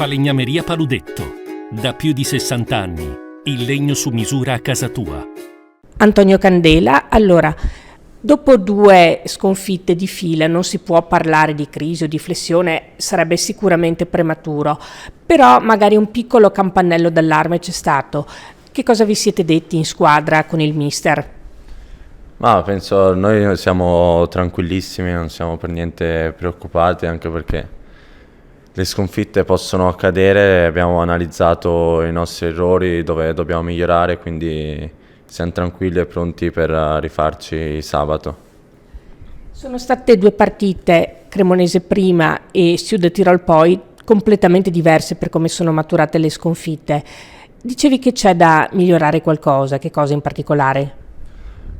Falegnameria Paludetto. Da più di 60 anni. Il legno su misura a casa tua. Antonio Candela, allora, dopo 2 sconfitte di fila non si può parlare di crisi o di flessione, sarebbe sicuramente prematuro, però magari un piccolo campanello d'allarme c'è stato. Che cosa vi siete detti in squadra con il mister? Ma penso noi siamo tranquillissimi, non siamo per niente preoccupati, anche perché le sconfitte possono accadere, abbiamo analizzato i nostri errori, dove dobbiamo migliorare, quindi siamo tranquilli e pronti per rifarci sabato. Sono state 2 partite, Cremonese prima e Ciudad Tirol poi, completamente diverse per come sono maturate le sconfitte. Dicevi che c'è da migliorare qualcosa, che cosa in particolare?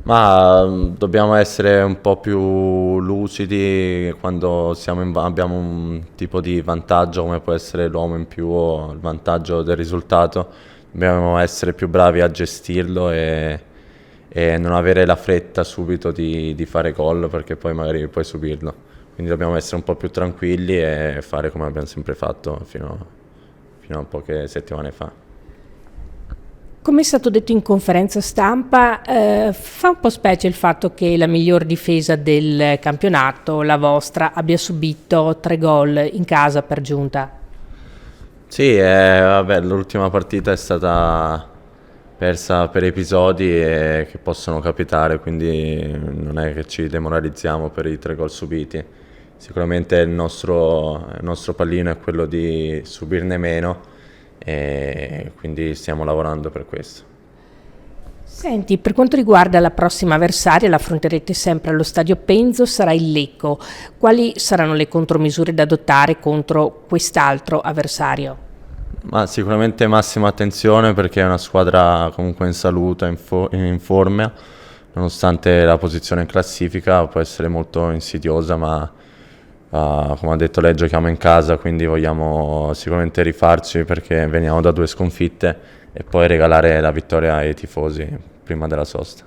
Ma dobbiamo essere un po' più lucidi quando abbiamo un tipo di vantaggio come può essere l'uomo in più o il vantaggio del risultato. Dobbiamo essere più bravi a gestirlo e non avere la fretta subito di fare gol, perché poi magari puoi subirlo. Quindi dobbiamo essere un po' più tranquilli e fare come abbiamo sempre fatto fino a poche settimane fa. Come è stato detto in conferenza stampa, fa un po' specie il fatto che la miglior difesa del campionato, la vostra, abbia subito 3 gol in casa per giunta. Sì, vabbè, l'ultima partita è stata persa per episodi che possono capitare, quindi non è che ci demoralizziamo per i 3 gol subiti. Sicuramente il nostro pallino è quello di subirne meno e quindi stiamo lavorando per questo. Senti, per quanto riguarda la prossima avversaria, la affronterete sempre allo stadio Penzo, sarà il Lecco. Quali saranno le contromisure da adottare contro quest'altro avversario? Ma sicuramente massima attenzione, perché è una squadra comunque in salute, in forma, nonostante la posizione in classifica può essere molto insidiosa, ma come ha detto lei giochiamo in casa, quindi vogliamo sicuramente rifarci, perché veniamo da 2 sconfitte e poi regalare la vittoria ai tifosi prima della sosta.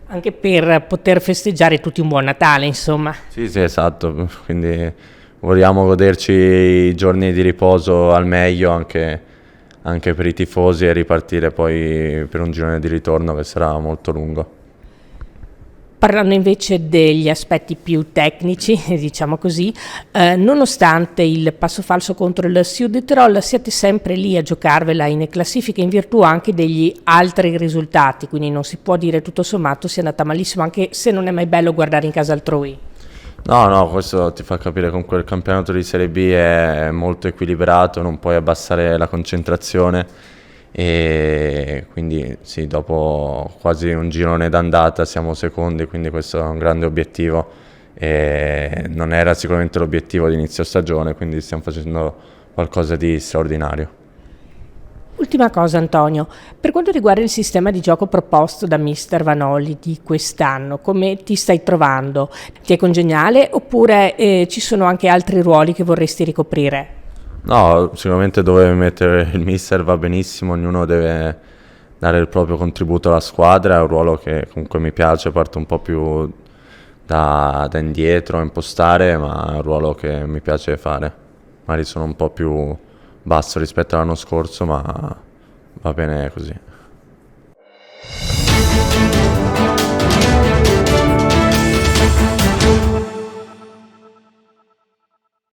Anche per poter festeggiare tutti un buon Natale, insomma. Sì, esatto, quindi vogliamo goderci i giorni di riposo al meglio anche per i tifosi e ripartire poi per un girone di ritorno che sarà molto lungo. Parlando invece degli aspetti più tecnici, diciamo così, nonostante il passo falso contro il Ciudad Tirol, siete sempre lì a giocarvela in classifica in virtù anche degli altri risultati, quindi non si può dire tutto sommato sia andata malissimo, anche se non è mai bello guardare in casa altrui. No, questo ti fa capire che comunque il campionato di Serie B è molto equilibrato, non puoi abbassare la concentrazione e quindi sì, dopo quasi un girone d'andata siamo secondi, quindi questo è un grande obiettivo e non era sicuramente l'obiettivo di inizio stagione, quindi stiamo facendo qualcosa di straordinario. Ultima cosa Antonio, per quanto riguarda il sistema di gioco proposto da mister Vanoli di quest'anno, come ti stai trovando? Ti è congeniale oppure ci sono anche altri ruoli che vorresti ricoprire? No, sicuramente dove mettere il mister va benissimo, ognuno deve dare il proprio contributo alla squadra, è un ruolo che comunque mi piace, parto un po' più da indietro a impostare, ma è un ruolo che mi piace fare. Magari sono un po' più basso rispetto all'anno scorso, ma va bene così.